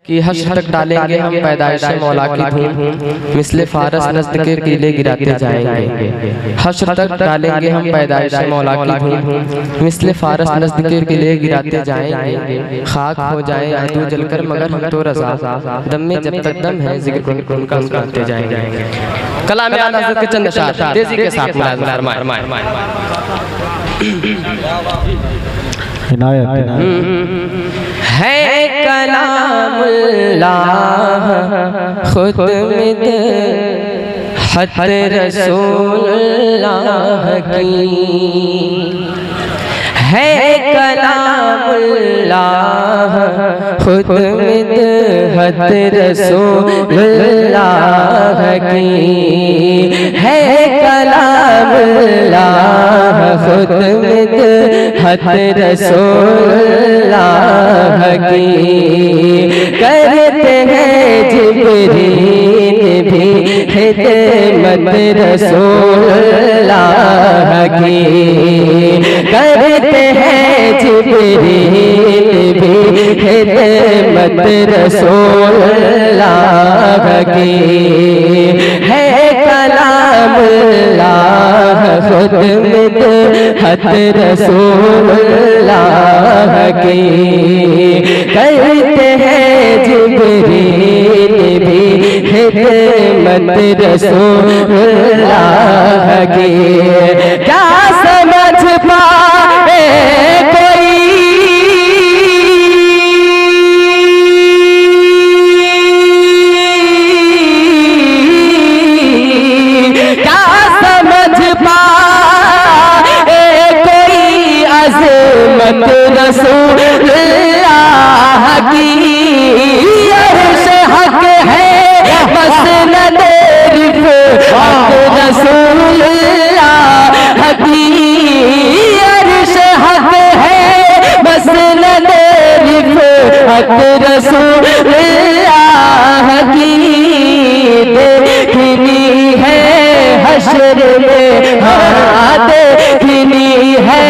कि हश्र तक डालेंगे हम पैदाइश मौला की धूम, मिसले फारस नज़्द के किले गिराते जाएंगे। हश्र तक डालेंगे हम पैदाइश मौला की धूम, मिसले फारस नज़्द के किले गिराते जाएंगे। खाक हो जाए अदू जलकर मगर हम तो रज़ा, दम में जब तक दम है जिक्र उनका करते जाएंगे। कलाम आला हज़रत के चंद अशआर तेजी के साथ फरमाएं। है कलामुल्लाह खुद मिदहत रसूलुल्लाह की, है कलामुल्लाह खुद मिदहत रसूलुल्लाह की, है कलामुल्लाह खुद मिदहत रसूलुल्लाह की। करते हैं जिब्रील भी खिदमत रसूलुल्लाह की, करते हैं जिब्रील भी खिदमत रसूलुल्लाह की, है कलामुल्लाह खुद मिदहत रसूलुल्लाह की। करते हैं जिब्रील भी खिदमत रसूलुल्लाह की। क्या समझ पाए कोई क्या समझ पाए कोई अज़मत रसूलुल्लाह की। अर्श हक है मसनद रिफ़अत रसूलुल्लाह की, अर्श हक है मसनद रिफ़अत रसूलुल्लाह की। देखनी है हश्र में, हाँ देखनी है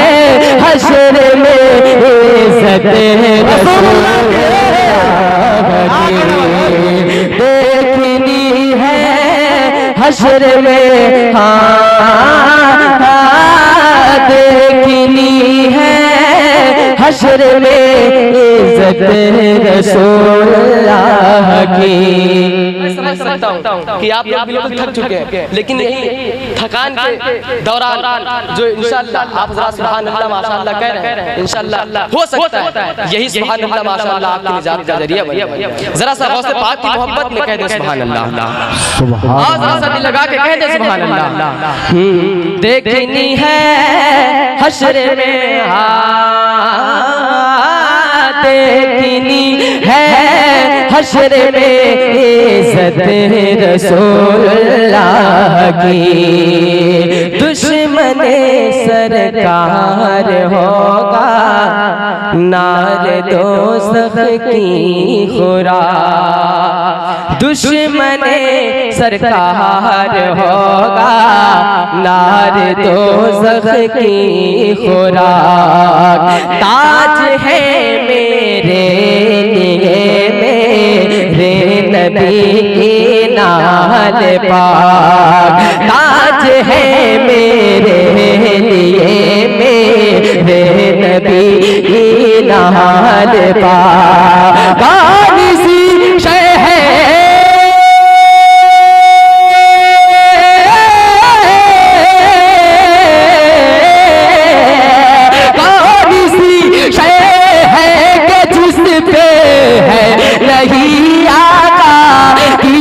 हश्र में इज़्ज़त रसूलुल्लाह की, देखनी है हश्र में, हाँ देखनी है हश्र में इज़्ज़त रसूलुल्लाह की। समझ सकता हूँ कि आप लोग बिल्कुल थक चुके हैं, लेकिन यही थकान के दौरान जो इंशाअल्लाह आप हज़रात सुभान अल्लाह माशाअल्लाह कह रहे हैं, इंशाअल्लाह हो सकता है यही सुभान अल्लाह माशाअल्लाह आपकी निजात का जरिया बने। जरा सा गौसे पाक की मोहब्बत में कह दे सुभान अल्लाह, और जरा सा दिल लगा के कह दे सुभान अल्लाह। देखनी है हश्र में, देखनी है हश्र में इज़्ज़त रसूलुल्लाह की। दुश्मन सरकार होगा नार दोज़ख की खुराक, दुश्मन सरकार होगा नार दोज़ख की खुराक। ताज है मेरे लिए मेरे नबी की नाल पाक, ताज है मेरे लिए मेरे नबी की नाल पाक। कौन सी शय है नहीं आका की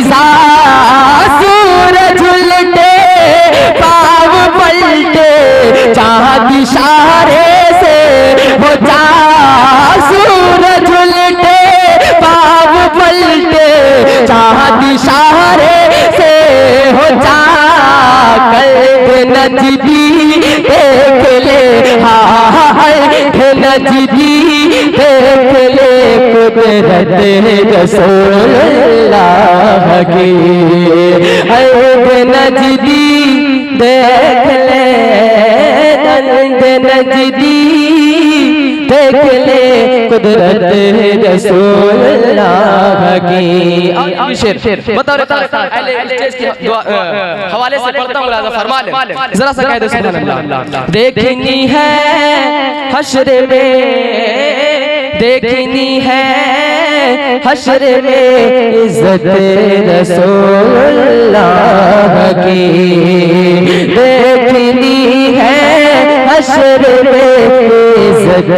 सूरज उलटे पाँव पलटे, चाँद इशारे से वो सूरज उलटे पाँव पलटे, चाँद इशारे से हो कल्ब नजदी देख ले, हाय नजदी देख ले कुदरत रसूलुल्लाह की। कल्ब नजदी देख ले, कल्ब नजदी देख ले कुदरत रसूलुल्लाह की। और शेर बतौर अहले स्टेज के हवाले से पढ़ता हूँ, राजा फरमा ले जरा सा कह दे सुभान अल्लाह। देखनी है हश्र में, देखनी है हश्र में इज्जत रसूलुल्लाह की, देखनी है हश्र में इज्जत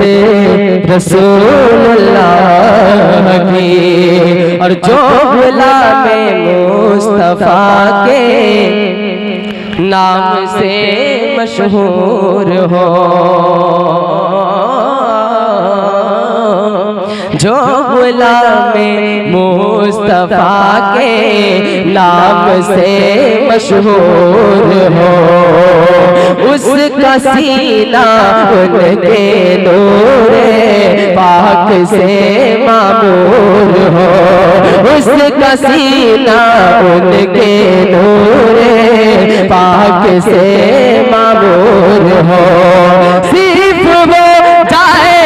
रसूलुल्लाह की। और जो गुलाम मुस्तफा के नाम से मशहूर हो, जो गुलाम मुस्तफा के नाम से मशहूर हो, उसका सीना उनके नूरे पाक से मामूर हो, उसका सीना उनके नूरे पाक से मामूर हो। सिर्फ वो जाए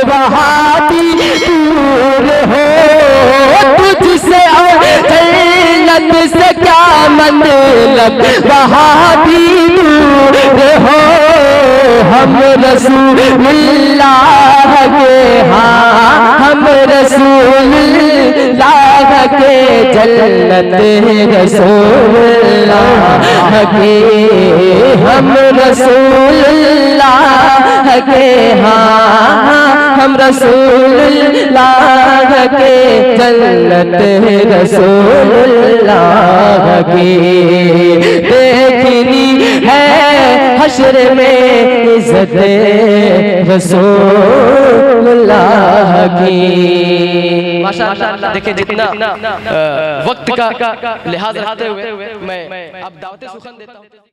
वहादी दूर हो, तुझसे और जन्नत से क्या मतलब वहादी दूर हो। हम रसूलुल्लाह के, हाँ हम रसूलुल्लाह के, जन्नत रसूलुल्लाह के, हम रसूलुल्लाह के, हाँ हम रसूलुल्लाह के, जन्नत रसूलुल्लाह की। देखनी है हश्र में इज्जत रसूलुल्लाह की। माशाअल्लाह। देखिए जितना वक्त का लिहाज रखते हुए मैं अब दावत सुखन देता हूँ।